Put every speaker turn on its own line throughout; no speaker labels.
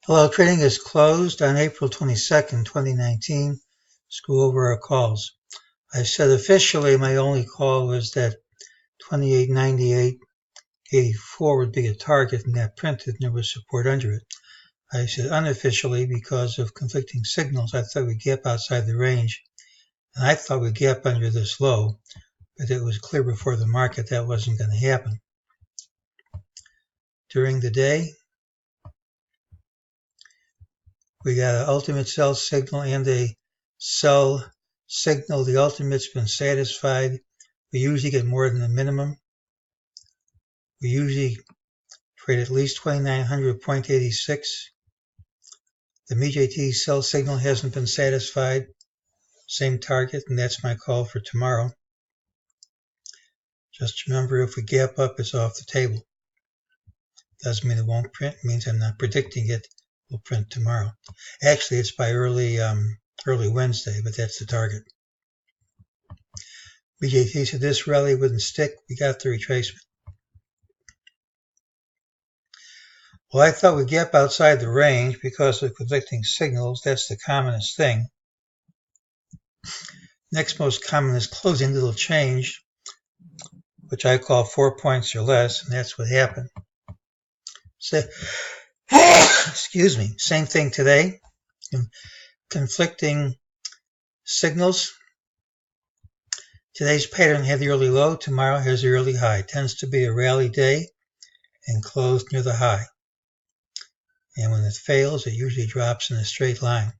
Hello, trading is closed on April 22nd, 2019. Let's go over our calls. I said officially my only call was that 28.98.84 would be a target, and that printed and there was support under it. I said unofficially because of conflicting signals. I thought we'd gap outside the range, and I thought we'd gap under this low, but it was clear before the market that wasn't going to happen. During the day, we got an ultimate sell signal and a sell signal. The ultimate's been satisfied. We usually get more than the minimum. We usually trade at least 2900.86. The MEJT sell signal hasn't been satisfied. Same target, and that's my call for tomorrow. Just remember, if we gap up, it's off the table. Doesn't mean it won't print. It means I'm not predicting it will print tomorrow. Actually, it's by early Wednesday, but that's the target. MEJT said this rally wouldn't stick. We got the retracement. Well, I thought we'd gap outside the range because of conflicting signals. That's the commonest thing. Next most common is closing little change, which I call 4 points or less, and that's what happened. So, excuse me, same thing today. Conflicting signals. Today's pattern had the early low. Tomorrow has the early high. It tends to be a rally day and closed near the high. And when it fails, it usually drops in a straight line.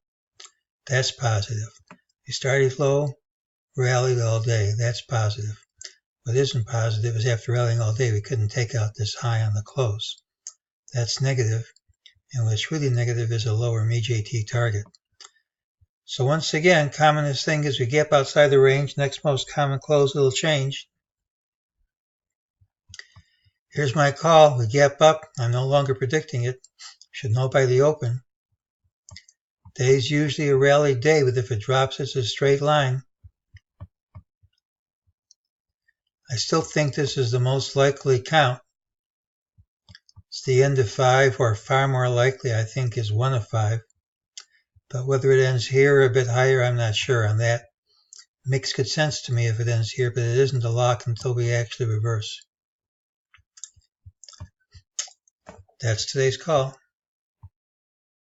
That's positive. We started low, rallied all day. That's positive. What isn't positive is after rallying all day, we couldn't take out this high on the close. That's negative. And what's really negative is a lower MEJT target. So once again, commonest thing is we gap outside the range. Next most common close, little change. Here's my call. We gap up. I'm no longer predicting it. Should know by the open. Day's usually a rally day, but if it drops, it's a straight line. I still think this is the most likely count. It's the end of 5, or far more likely, I think, is 1 of 5. But whether it ends here or a bit higher, I'm not sure on that. It makes good sense to me if it ends here, but it isn't a lock until we actually reverse. That's today's call.